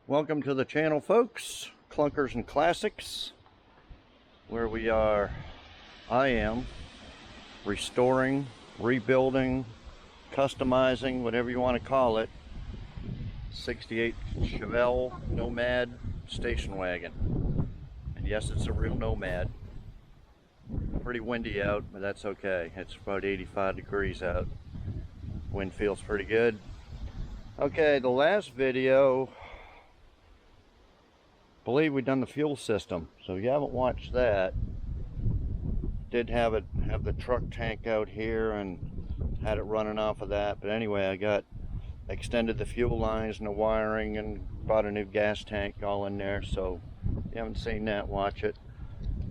Welcome to the channel, folks. Clunkers and Classics, where I am restoring, rebuilding, customizing, whatever you want to call it, 68 Chevelle Nomad station wagon. And yes, it's a real Nomad. Pretty windy out, but that's okay. It's about 85 degrees out. Wind feels pretty good. Okay, the last video, I believe we've done the fuel system. So if you haven't watched that, did have the truck tank out here and had it running off of that. But anyway, I extended the fuel lines and the wiring and bought a new gas tank all in there. So if you haven't seen that, watch it.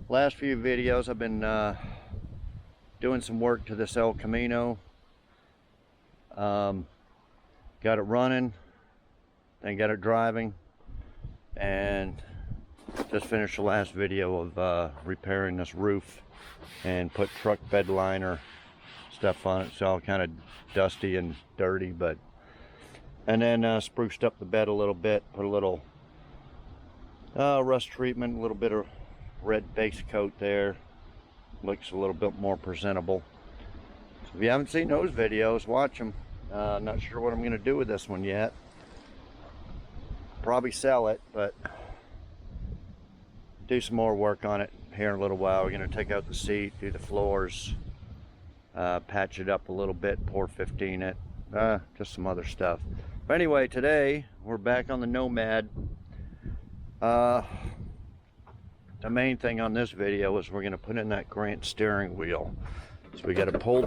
Last few videos I've been doing some work to this El Camino. Got it running, then got it driving, and just finished the last video of repairing this roof and put truck bed liner stuff on it. It's all kind of dusty and dirty, and then spruced up the bed a little bit, put a little rust treatment, a little bit of red base coat there. Looks a little bit more presentable. So if you haven't seen those videos, watch them. Not sure what I'm going to do with this one yet. Probably sell it, but do some more work on it here in a little while. We're going to take out the seat, do the floors, patch it up a little bit, pour 15 it, just some other stuff. But anyway, today we're back on the Nomad. The main thing on this video is we're going to put in that Grant steering wheel. So we got to pull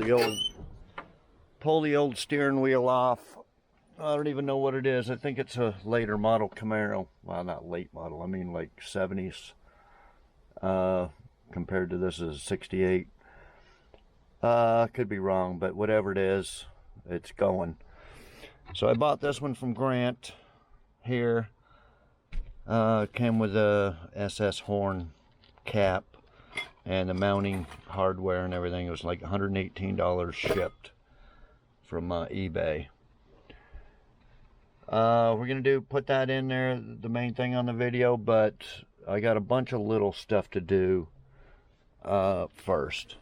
the old steering wheel off. I don't even know what it is. I think it's a later model Camaro. Well, not late model, I mean like 70s, compared to this is 68. Could be wrong, but whatever it is, it's going. So I bought this one from Grant here. Came with a SS horn cap and the mounting hardware and everything. It was like $118 shipped from eBay. We're gonna put that in there, the main thing on the video, but I got a bunch of little stuff to do first.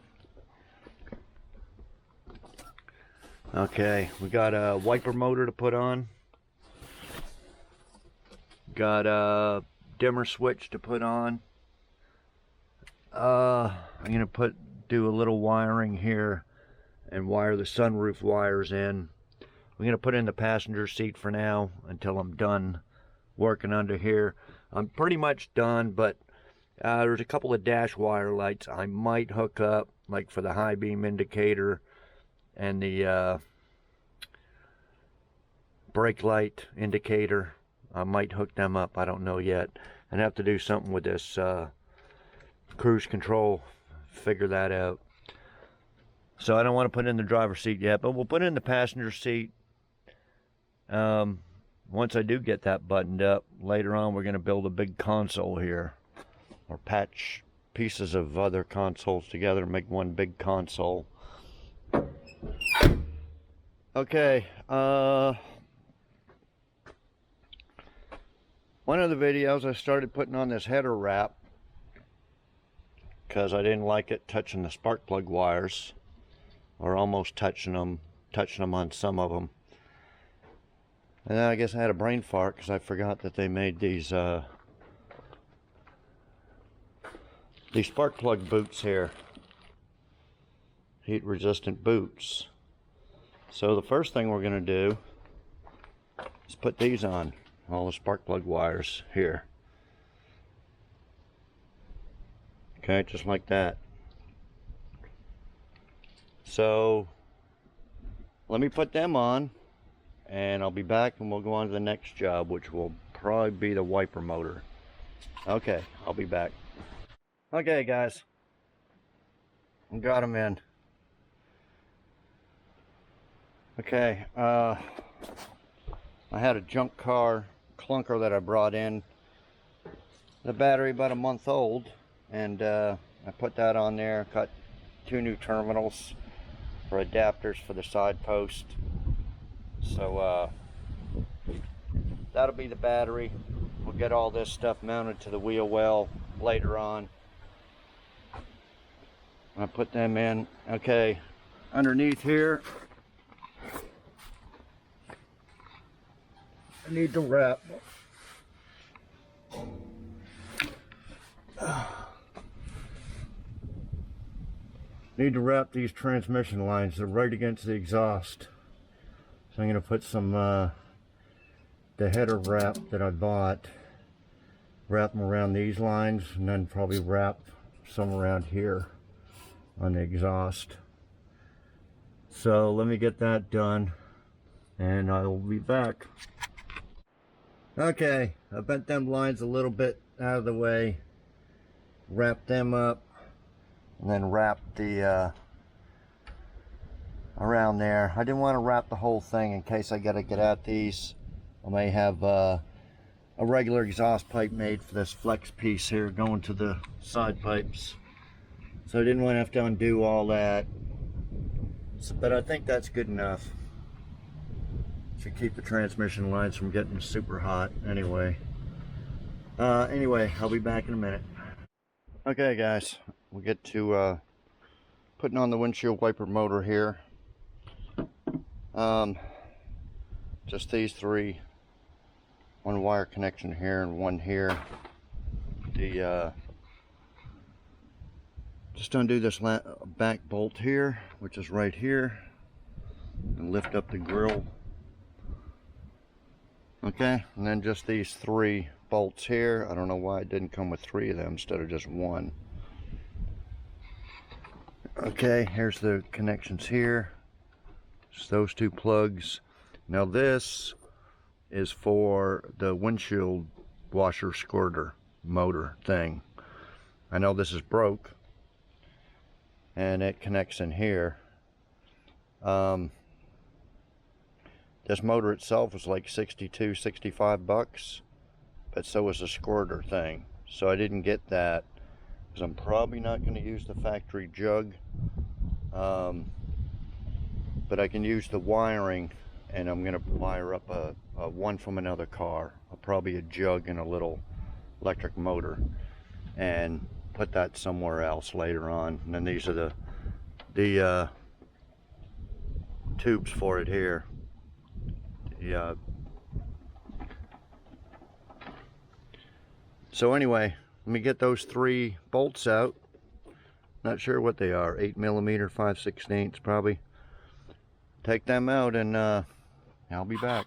Okay, we got a wiper motor to put on, got a dimmer switch to put on. I'm gonna do a little wiring here and wire the sunroof wires in. I'm gonna put in the passenger seat for now until I'm done working under here. I'm pretty much done, but there's a couple of dash wire lights I might hook up, like for the high beam indicator and the brake light indicator. I might hook them up, I don't know yet. And have to do something with this cruise control, figure that out. So I don't want to put in the driver's seat yet, but we'll put in the passenger seat. Once I do get that buttoned up, later on we're going to build a big console here, or patch pieces of other consoles together and make one big console. Okay, one of the videos I started putting on this header wrap because I didn't like it touching the spark plug wires, or almost touching them on some of them. And then I guess I had a brain fart because I forgot that they made these spark plug boots here, heat resistant boots. So the first thing we're going to do is put these on, all the spark plug wires here. Okay, just like that. So let me put them on, and I'll be back and we'll go on to the next job, which will probably be the wiper motor. Okay, I'll be back. Okay, guys, I got them in. Okay, I had a junk car clunker that I brought in. The battery about a month old, and I put that on there, cut 2 new terminals for adapters for the side post. So that'll be the battery. We'll get all this stuff mounted to the wheel well later on. I put them in. Okay, underneath here, I need to wrap. Need to wrap these transmission lines. They're right against the exhaust. So I'm going to put some the header wrap that I bought, wrap them around these lines, and then probably wrap some around here on the exhaust. So let me get that done and I will be back. Okay, I bent them lines a little bit out of the way, wrapped them up, and then wrapped the around there. I didn't want to wrap the whole thing in case I got to get out these. I may have a regular exhaust pipe made for this flex piece here going to the side pipes. So I didn't want to have to undo all that. So, but I think that's good enough. Should keep the transmission lines from getting super hot anyway. Anyway, I'll be back in a minute. Okay guys, we'll get to putting on the windshield wiper motor here. Just these three, one wire connection here and one here. Just undo this back bolt here, which is right here, and lift up the grill. Okay, and then just these three bolts here. I don't know why it didn't come with three of them instead of just one. Okay, here's the connections here. Just those two plugs. Now this is for the windshield washer squirter motor thing. I know this is broke and it connects in here. This motor itself was like 62, 65 bucks, but so was the squirter thing. So I didn't get that because I'm probably not going to use the factory jug. But I can use the wiring, and I'm going to wire up a one from another car, probably a jug and a little electric motor, and put that somewhere else later on. And then these are the tubes for it here. So anyway, let me get those three bolts out. Not sure what they are, 8mm, 5/16 probably. Take them out and I'll be back.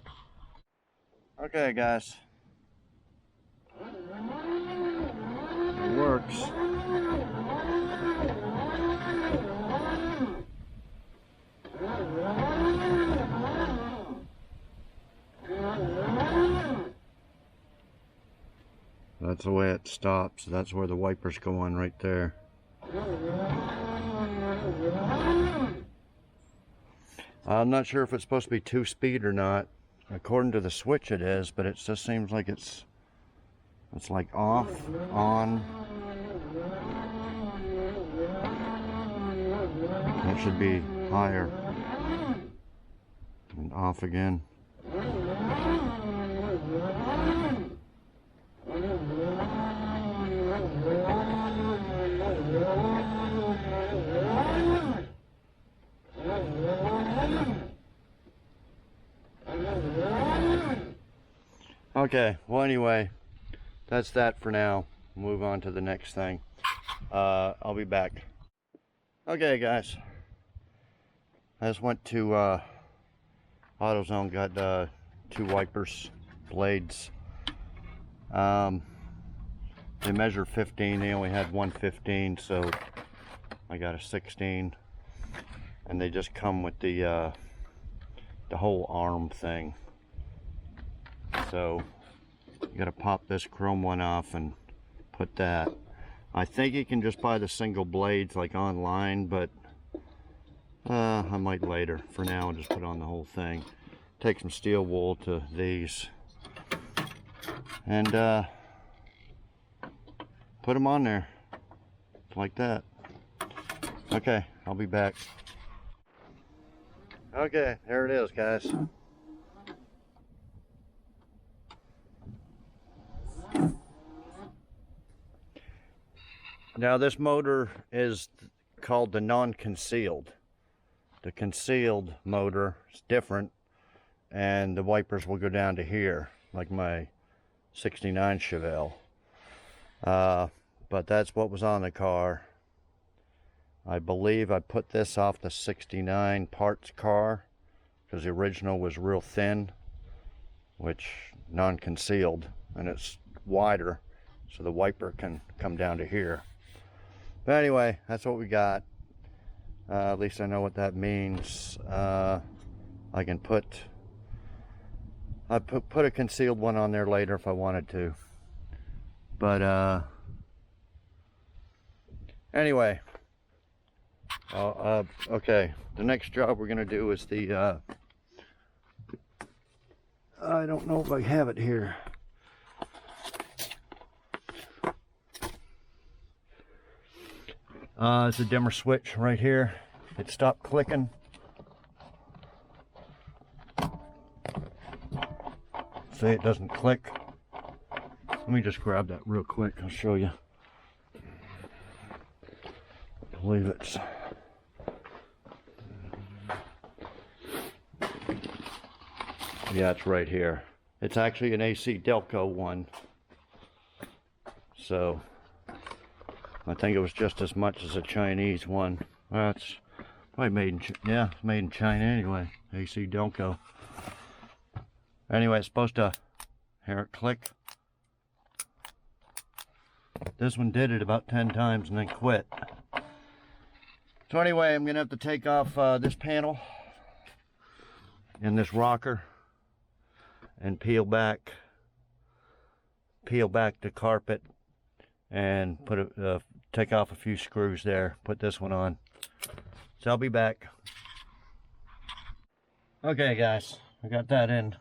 Okay guys, it works. That's the way it stops. That's where the wipers go on right there. I'm not sure if it's supposed to be 2-speed or not. According to the switch it is, but it just seems like it's like off, on. That should be higher. And off again. Okay, well anyway, that's that for now. Move on to the next thing. I'll be back. Okay guys, I just went to AutoZone, got 2 wipers, blades. They measure 15, they only had 1/15, so I got a 16. And they just come with the whole arm thing. So you gotta pop this chrome one off and put that. I think you can just buy the single blades like online, but I might later. For now I'll just put on the whole thing. Take some steel wool to these and put them on there like that. Okay, I'll be back. Okay, there it is guys. Now this motor is called the non-concealed. The concealed motor is different, and the wipers will go down to here, like my 69 Chevelle. But that's what was on the car. I believe I put this off the 69 parts car, because the original was real thin, which non-concealed, and it's wider, so the wiper can come down to here. But anyway, that's what we got. At least I know what that means. I can put a concealed one on there later if I wanted to. But anyway, okay. The next job we're gonna do is the I don't know if I have it here. It's a dimmer switch right here. It stopped clicking. See, it doesn't click. Let me just grab that real quick. I'll show you. I believe it's... Yeah, it's right here. It's actually an AC Delco one. So... I think it was just as much as a Chinese one. Well, it's probably made in, yeah, it's made in China anyway. AC Delco. Anyway, it's supposed to, hear it click. This one did it about 10 times and then quit. So anyway, I'm gonna have to take off this panel and this rocker and peel back the carpet and put take off a few screws there, put this one on. So I'll be back. Okay guys, I got that in.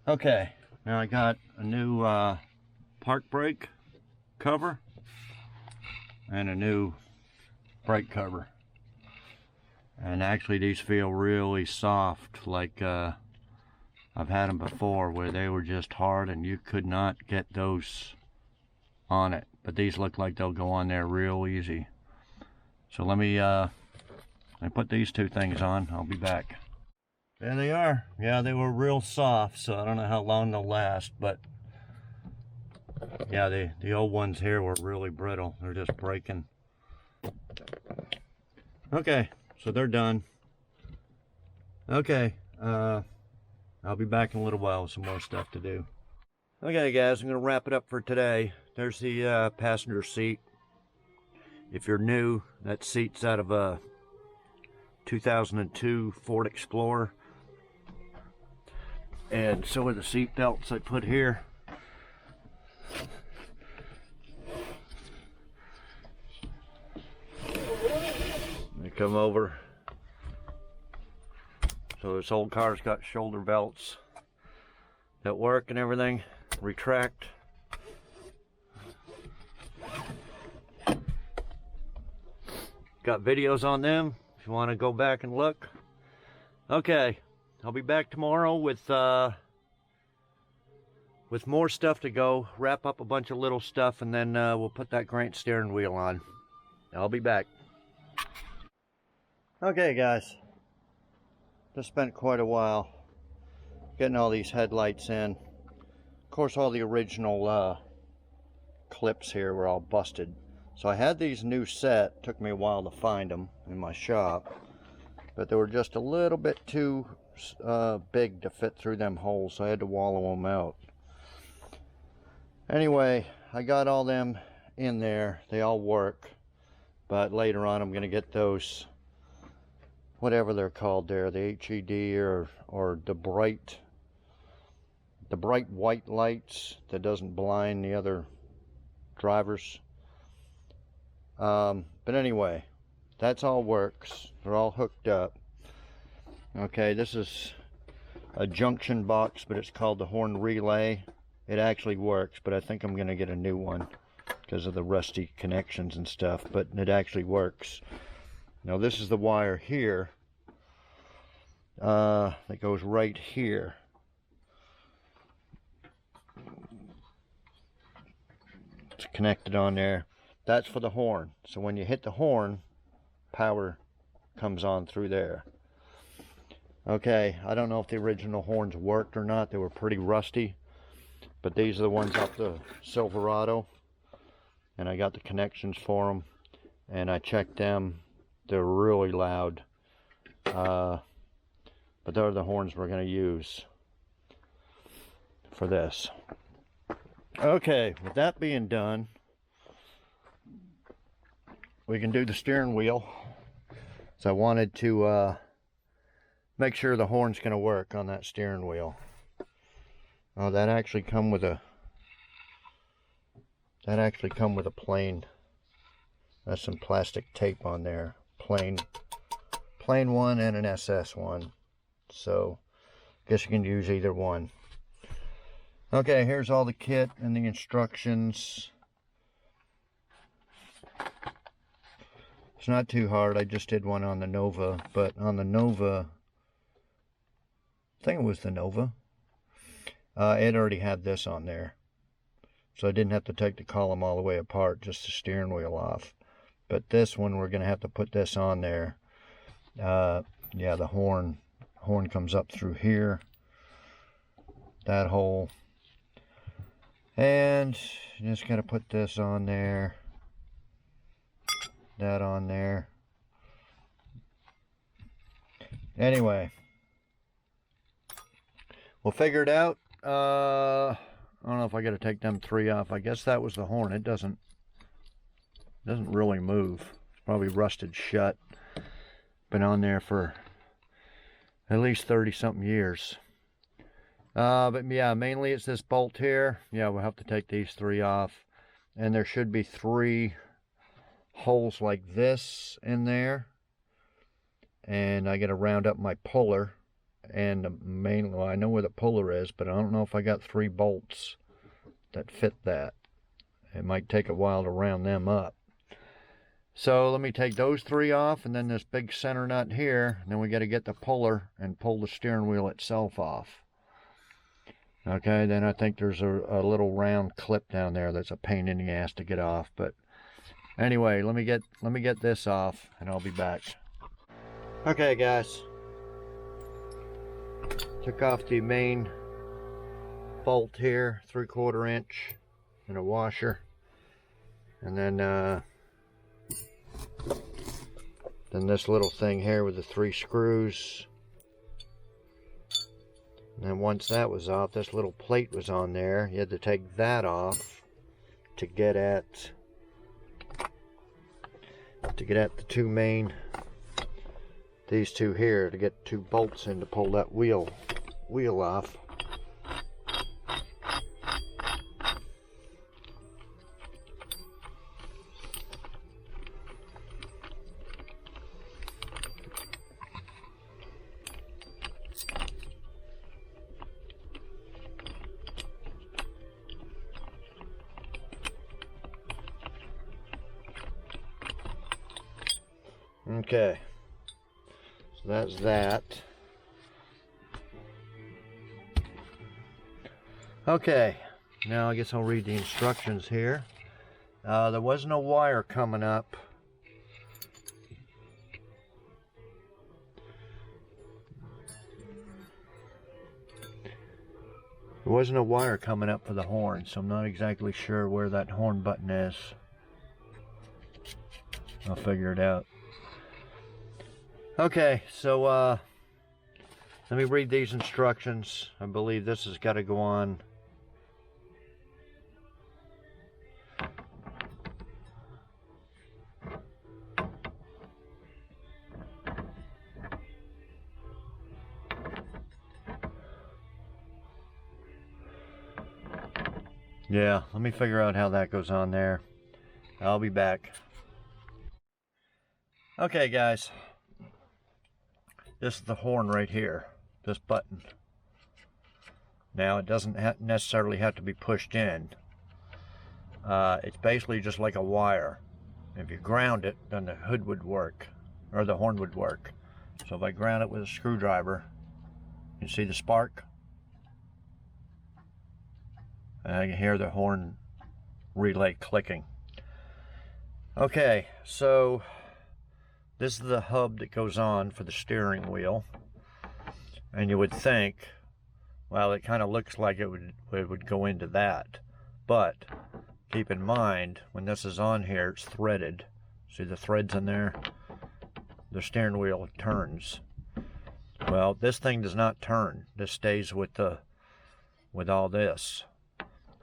Okay, now I got a new park brake cover and a new brake cover. And actually these feel really soft, like I've had them before where they were just hard and you could not get those on it, but these look like they'll go on there real easy. So let me put these two things on. I'll be back. There they are. Yeah, they were real soft, so I don't know how long they'll last, but yeah, the old ones here were really brittle. They're just breaking. Okay, so they're done. Okay, I'll be back in a little while with some more stuff to do. Okay guys, I'm gonna wrap it up for today. There's the passenger seat. If you're new, that seat's out of a 2002 Ford Explorer. And so are the seat belts I put here. They come over. So this old car's got shoulder belts that work and everything. Retract. Got videos on them if you want to go back and look. Okay, I'll be back tomorrow with more stuff to go. Wrap up a bunch of little stuff, and then we'll put that Grant steering wheel on. I'll be back. Okay guys, just spent quite a while getting all these headlights in. Of course, all the original clips here were all busted. So I had these new set. Took me a while to find them in my shop, but they were just a little bit too big to fit through them holes, so I had to wallow them out. Anyway, I got all them in there. They all work, but later on I'm going to get those, whatever they're called there, the HED or the bright white lights that doesn't blind the other drivers. But anyway, that's all works. They're all hooked up. Okay, this is a junction box, but it's called the horn relay. It actually works, but I think I'm gonna get a new one because of the rusty connections and stuff, but it actually works. Now this is the wire here that goes right here. connected on there. That's for the horn. So when you hit the horn, power comes on through there. Okay, I don't know if the original horns worked or not. They were pretty rusty. But these are the ones off the Silverado. And I got the connections for them. And I checked them. They're really loud. But they're the horns we're going to use for this. Okay, with that being done, we can do the steering wheel. So I wanted to make sure the horn's going to work on that steering wheel. Oh, that actually come with a plain. That's some plastic tape on there. Plain one and an SS one. So I guess you can use either one. Okay, here's all the kit and the instructions. It's not too hard. I just did one on the Nova, but on the Nova, I think it was the Nova, it already had this on there. So I didn't have to take the column all the way apart, just the steering wheel off. But this one, we're going to have to put this on there. Yeah, the horn comes up through here, that hole. And you just got to put this on there, that on there. Anyway, we'll figure it out. I don't know if I got to take them 3 off. I guess that was the horn. It doesn't really move. It's probably rusted shut. Been on there for at least 30-something years. But yeah, mainly it's this bolt here. Yeah, we'll have to take these 3 off. And there should be 3 holes like this in there. And I got to round up my puller. And well, I know where the puller is, but I don't know if I got 3 bolts that fit that. It might take a while to round them up. So let me take those 3 off, and then this big center nut here. And then we got to get the puller and pull the steering wheel itself off. Okay, then I think there's a little round clip down there that's a pain in the ass to get off. But anyway, let me get this off, and I'll be back. Okay, guys. Took off the main bolt here, 3/4 inch, and a washer, and then this little thing here with the 3 screws. And then once that was off, this little plate was on there. You had to take that off to get at the 2 main, these 2 here, to get 2 bolts in to pull that wheel off. Okay, so that's that. Okay, now I guess I'll read the instructions here. There was no wire coming up. There wasn't a wire coming up for the horn, so I'm not exactly sure where that horn button is. I'll figure it out. Okay, so let me read these instructions. I believe this has got to go on. Yeah, let me figure out how that goes on there. I'll be back. Okay, guys. This is the horn right here, this button. Now, it doesn't necessarily have to be pushed in. It's basically just like a wire. If you ground it, then the hood would work, or the horn would work. So if I ground it with a screwdriver, you see the spark? And I can hear the horn relay clicking. Okay, so this is the hub that goes on for the steering wheel, and you would think, well, it kind of looks like it would go into that, but keep in mind when this is on here, it's threaded. See the threads in there? The steering wheel turns. Well, this thing does not turn. This stays with all this,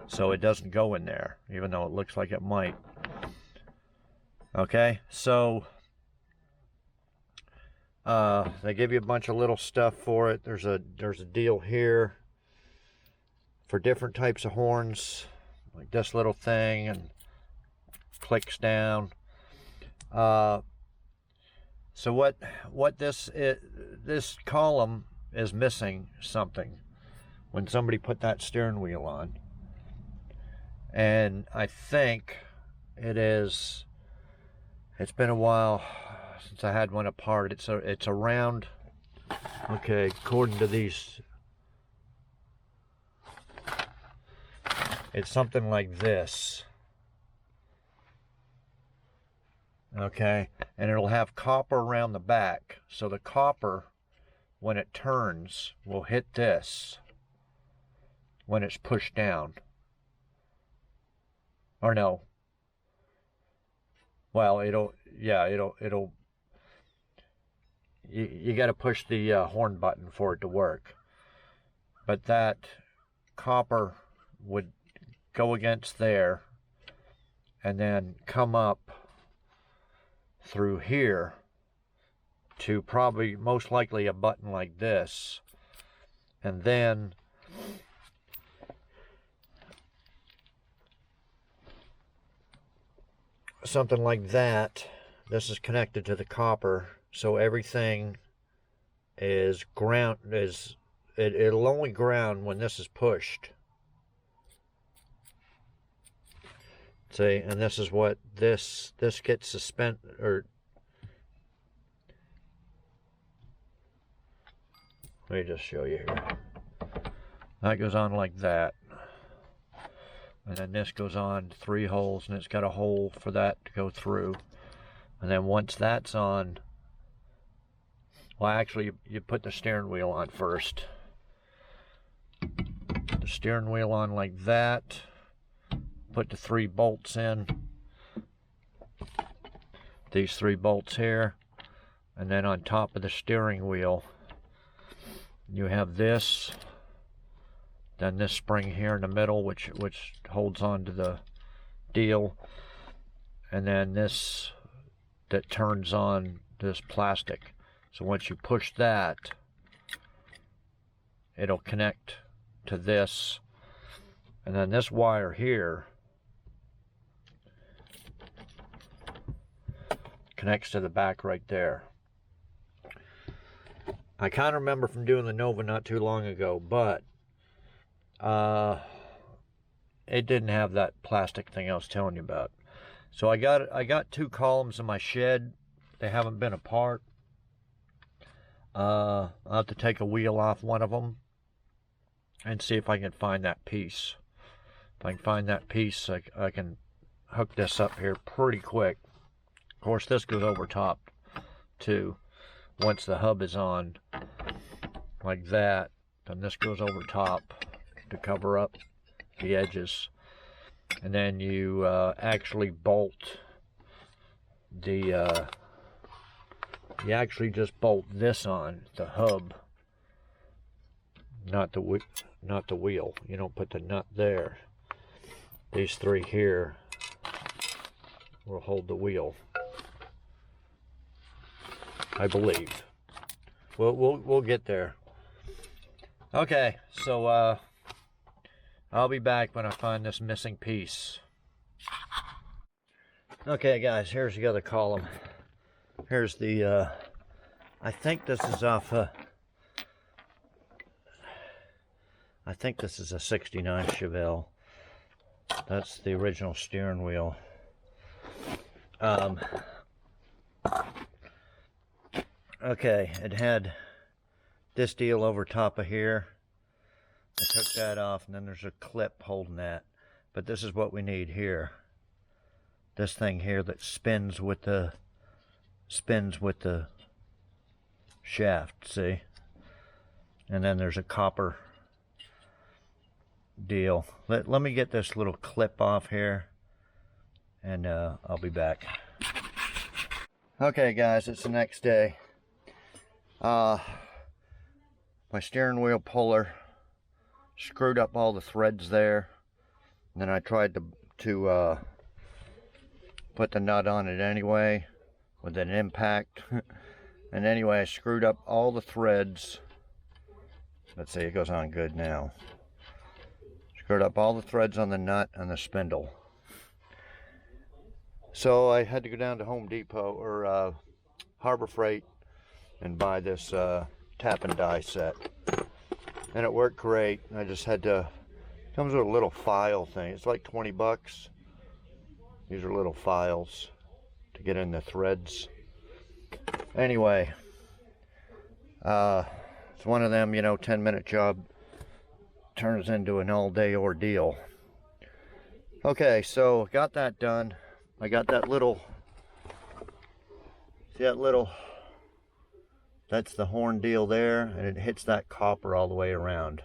so it doesn't go in there, even though it looks like it might. Okay, so they give you a bunch of little stuff for it. There's a deal here for different types of horns, like this little thing, and clicks down. So what this column is missing something when somebody put that steering wheel on, and I think it's been a while since I had one apart. It's around, okay, according to these, it's something like this. Okay, and it'll have copper around the back, so the copper, when it turns, will hit this when it's pushed down. Or no, well, you got to push the horn button for it to work, but that copper would go against there and then come up through here to probably most likely a button like this, and then something like that. This is connected to the copper, so everything is ground, it'll only ground when this is pushed. See, and this is what this gets suspended, or let me just show you here. That goes on like that, and then this goes on 3 holes, and it's got a hole for that to go through. And then once that's on, well, actually you put the steering wheel on first. Put the steering wheel on like that. Put the 3 bolts in, these 3 bolts here, and then on top of the steering wheel you have this, then this spring here in the middle which holds on to the deal, and then this that turns on this plastic. So once you push that, it'll connect to this, and then this wire here connects to the back right there. I kind of remember from doing the Nova not too long ago, but it didn't have that plastic thing I was telling you about. So I got 2 columns in my shed. They haven't been apart. I'll have to take a wheel off one of them and see if I can find that piece. If I can find that piece, I can hook this up here pretty quick. Of course, this goes over top too. Once the hub is on like that, then this goes over top to cover up the edges, and then you actually bolt the you actually just bolt this on the hub, not the wheel. You don't put the nut there. These 3 here will hold the wheel, I believe. We'll get there. Okay, so I'll be back when I find this missing piece. Okay, guys, here's the other column. Here's the I think this is off I think this is a '69 Chevelle. That's the original steering wheel. Okay, it had this deal over top of here. I took that off, and then there's a clip holding that. but this is what we need here. This thing here that spins with the shaft, see? And then there's a copper deal. Let me get this little clip off here, and I'll be back. Okay guys, it's the next day. My steering wheel puller screwed up all the threads there, and then I tried to put the nut on it anyway with an impact. And anyway, I screwed up all the threads. Let's see, it goes on good now. Screwed up all the threads on the nut and the spindle. So I had to go down to Home Depot or Harbor Freight and buy this tap and die set. And it worked great. I just had to, comes with a little file thing. It's like 20 bucks. These are little files to get in the threads. Anyway, it's one of them, you know, 10-minute job turns into an all-day ordeal. Okay, so got that done. I got that little, see that little, that's the horn deal there, and it hits that copper all the way around.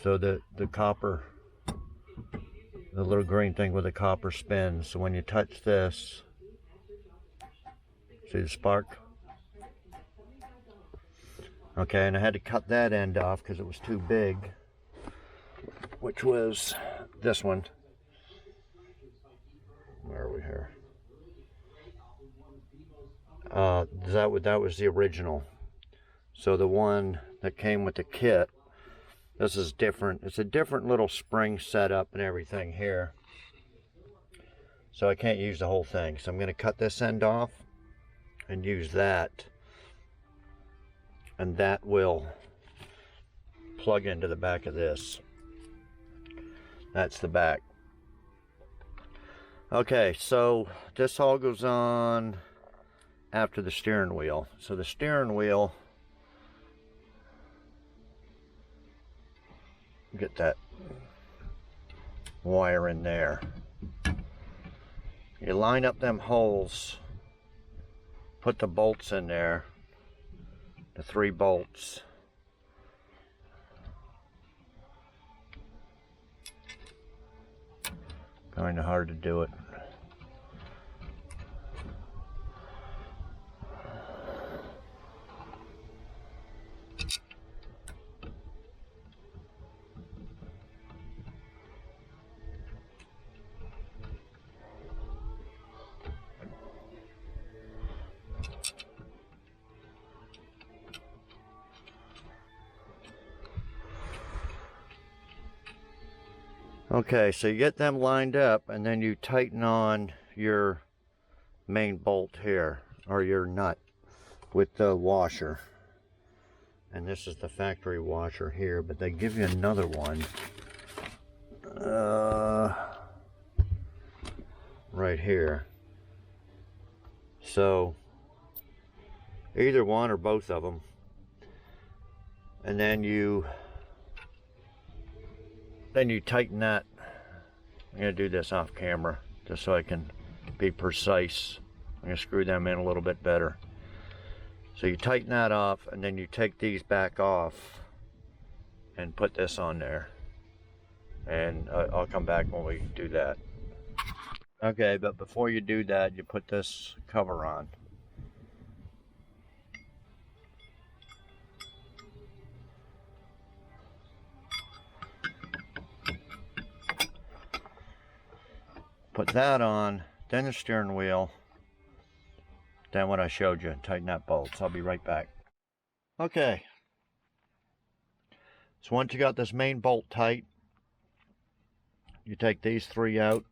So the copper, the little green thing with the copper spins. So when you touch this, see the spark? Okay, and I had to cut that end off because it was too big, which was this one. Where are we here? That was the original. So the one that came with the kit, this is different. It's a different little spring setup and everything here. So I can't use the whole thing. So I'm going to cut this end off and use that. And that will plug into the back of this. That's the back. Okay, so this all goes on after the steering wheel. So the steering wheel, get that wire in there. You line up them holes, put the bolts in there, the 3 bolts. Kind of hard to do it. Okay, so you get them lined up, and then you tighten on your main bolt here, or your nut, with the washer. And this is the factory washer here, but they give you another one. Right here. So, either one or both of them. And then you tighten that. I'm going to do this off camera just so I can be precise. I'm going to screw them in a little bit better. So you tighten that off, and then you take these back off and put this on there. And I'll come back when we do that. Okay, but before you do that, you put this cover on. Put that on, then the steering wheel, then what I showed you, tighten that bolts. I'll be right back. Okay, so once you got this main bolt tight, you take these 3 out.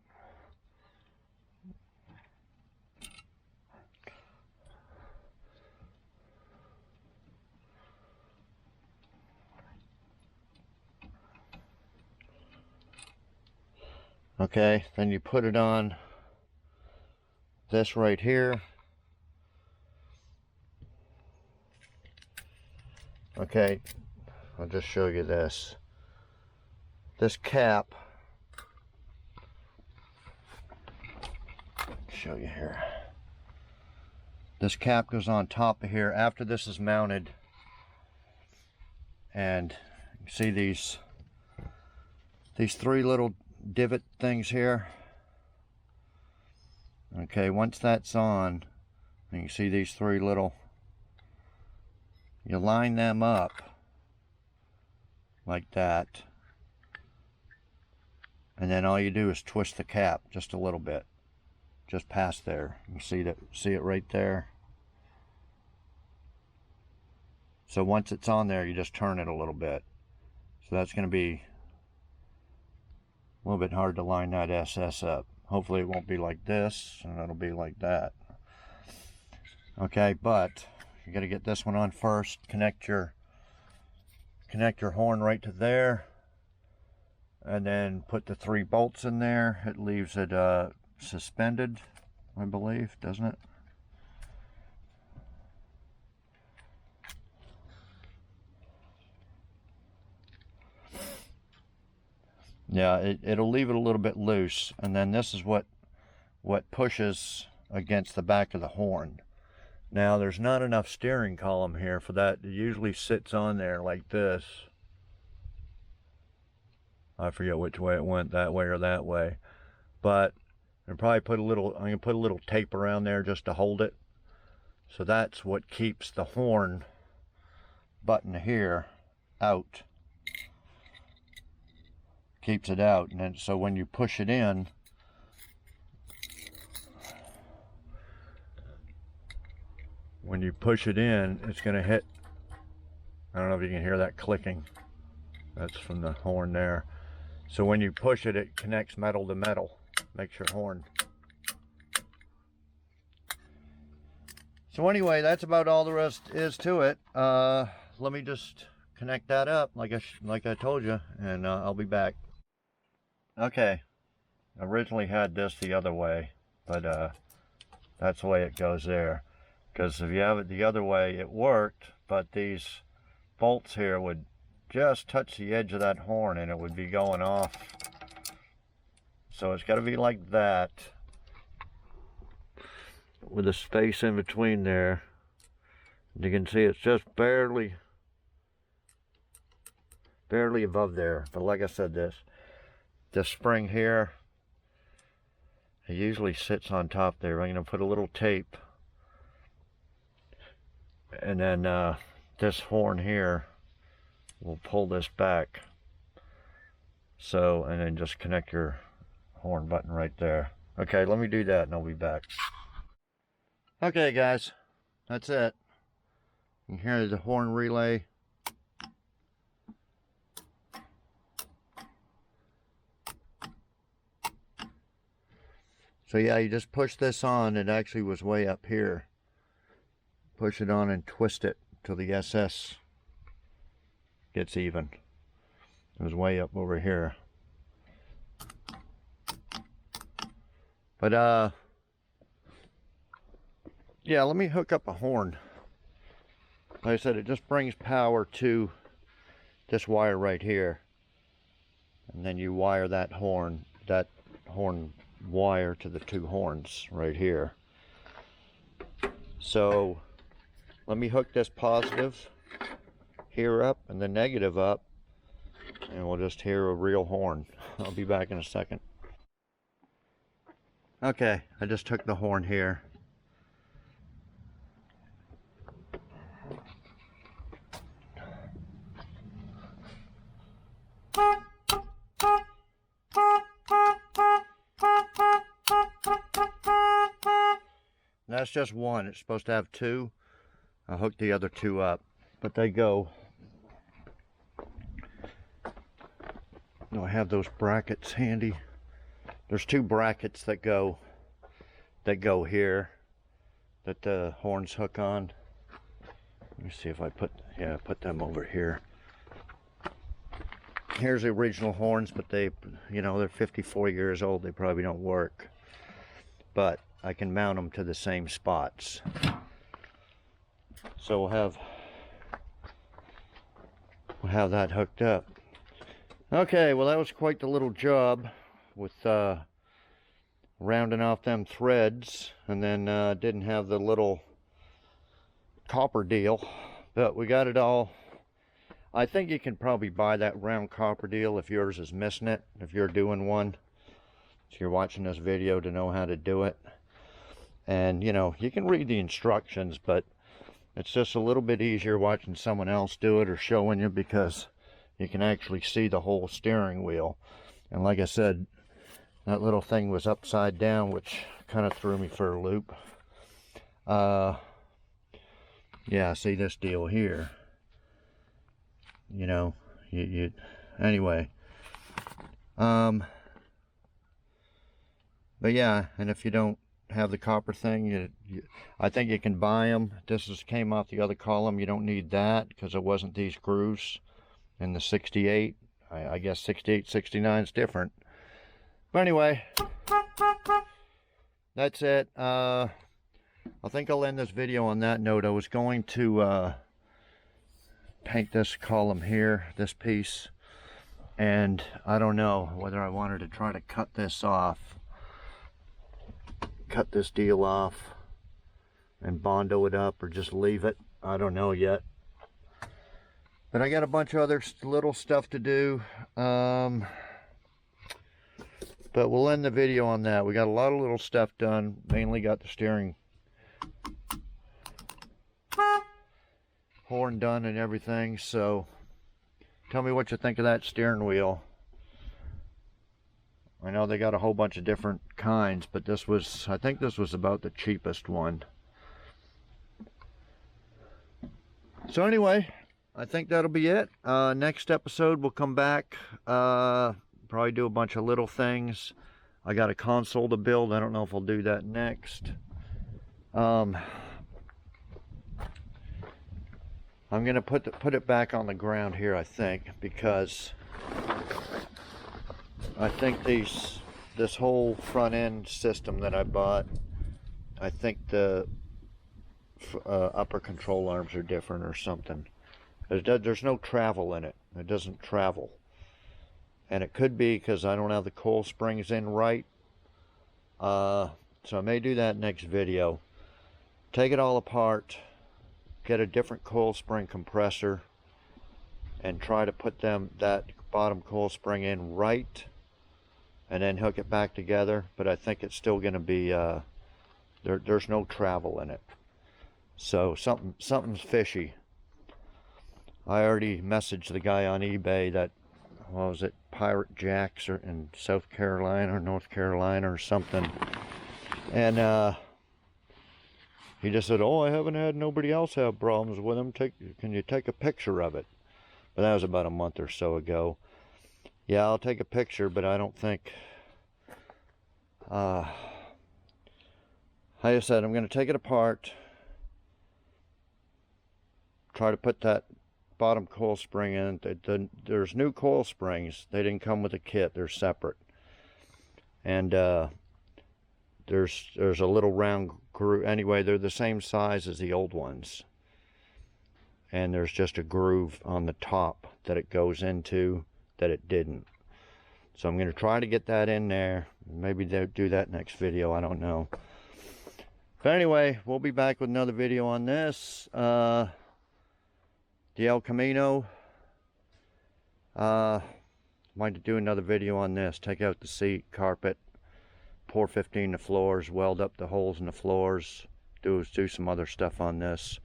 Okay, then you put it on this right here. Okay, I'll just show you this. This cap show you here. This cap goes on top of here after this is mounted, and you see these three little divot things here. Okay, once that's on, you can see these three little, you line them up like that, and then all you do is twist the cap just a little bit, just past there. You see it right there. So once it's on there, you just turn it a little bit. So that's going to be a little bit hard to line that SS up. Hopefully it won't be like this, and it'll be like that. Okay, but you got to get this one on first. Connect your horn right to there, and then put the 3 bolts in there. It leaves it suspended, I believe, doesn't it? Yeah, it'll leave it a little bit loose, and then this is what pushes against the back of the horn. Now, there's not enough steering column here for that. It usually sits on there like this. I forget which way it went, that way or that way. But I'll probably put I'm gonna put a little tape around there just to hold it. So that's what keeps the horn button here out. Keeps it out, and then so when you push it in, it's going to hit. I don't know if you can hear that clicking. That's from the horn there. So when you push it, it connects metal to metal, makes your horn. So anyway, that's about all the rest is to it. Let me just connect that up like I told you, and I'll be back. Okay, I originally had this the other way, but that's the way it goes there. Because if you have it the other way, it worked, but these bolts here would just touch the edge of that horn and it would be going off. So it's got to be like that, with a space in between there. You can see it's just barely above there. But like I said, this spring here, it usually sits on top there. I'm going to put a little tape, and then this horn here will pull this back. So, and then just connect your horn button right there. Okay, let me do that and I'll be back. Okay guys, that's it. You can hear the horn relay. So yeah, you just push this on. It actually was way up here. Push it on and twist it till the SS gets even. It was way up over here. But yeah, let me hook up a horn. Like I said, it just brings power to this wire right here. And then you wire that horn wire to the 2 horns right here. So let me hook this positive here up and the negative up, and we'll just hear a real horn. I'll be back in a second. Okay, I just took the horn here. That's just one. It's supposed to have 2. I hooked the other 2 up, but they go. No, I have those brackets handy. There's 2 brackets that go here that the horns hook on. Let me see if I put them over here. Here's the original horns, but they, they're 54 years old. They probably don't work, but I can mount them to the same spots. So we'll have that hooked up. Okay, well that was quite the little job with rounding off them threads, and then didn't have the little copper deal, but we got it all. I think you can probably buy that round copper deal if yours is missing it, if you're doing one. So you're watching this video to know how to do it. And you know, you can read the instructions, but it's just a little bit easier watching someone else do it or showing you, because you can actually see the whole steering wheel. And like I said, that little thing was upside down, which kind of threw me for a loop. Yeah, see this deal here. You know, anyway. But yeah, and if you don't have the copper thing, I think you can buy them. This came off the other column. You don't need that because it wasn't these grooves in the 68. I guess 68, 69 is different. But anyway, that's it. I think I'll end this video on that note. I was going to paint this column here, this piece, and I don't know whether I wanted to try to cut this deal off and Bondo it up, or just leave it. I don't know yet, but I got a bunch of other little stuff to do. But we'll end the video on that. We got a lot of little stuff done. Mainly got the steering horn done and everything. So tell me what you think of that steering wheel. I know they got a whole bunch of different kinds, but this was, I think this was about the cheapest one. So anyway, I think that'll be it. Next episode we'll come back, probably do a bunch of little things. I got a console to build. I don't know if I'll do that next. I'm gonna put it back on the ground here, I think, because I think this whole front end system that I bought, I think the upper control arms are different or something. There's no travel in it. It doesn't travel. And it could be because I don't have the coil springs in right. So I may do that next video. Take it all apart, get a different coil spring compressor, and try to put that bottom coil spring in right, and then hook it back together. But I think it's still going to be there's no travel in it, so something's fishy. I already messaged the guy on eBay that, what was it, Pirate Jacks or in South Carolina or North Carolina or something, and he just said, oh, I haven't had nobody else have problems with them. Can you take a picture of it? But that was about a month or so ago. Yeah, I'll take a picture, but I don't think, like I said, I'm going to take it apart, try to put that bottom coil spring in. There's new coil springs. They didn't come with a kit. They're separate. And there's a little round groove. Anyway, they're the same size as the old ones. And there's just a groove on the top that it goes into that it didn't. So I'm going to try to get that in there. Maybe they'll do that next video. I don't know. But anyway, we'll be back with another video on this. The El Camino. Might do another video on this. Take out the seat, carpet, pour 15 the floors, weld up the holes in the floors, do some other stuff on this.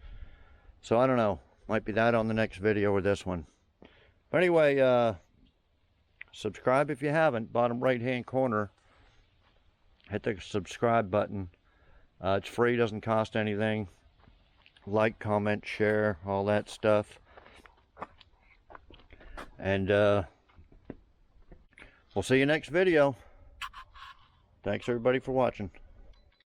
So I don't know. Might be that on the next video or this one. But anyway, subscribe if you haven't. Bottom right hand corner. Hit the subscribe button. It's free, doesn't cost anything. Like, comment, share, all that stuff. And we'll see you next video. Thanks everybody for watching.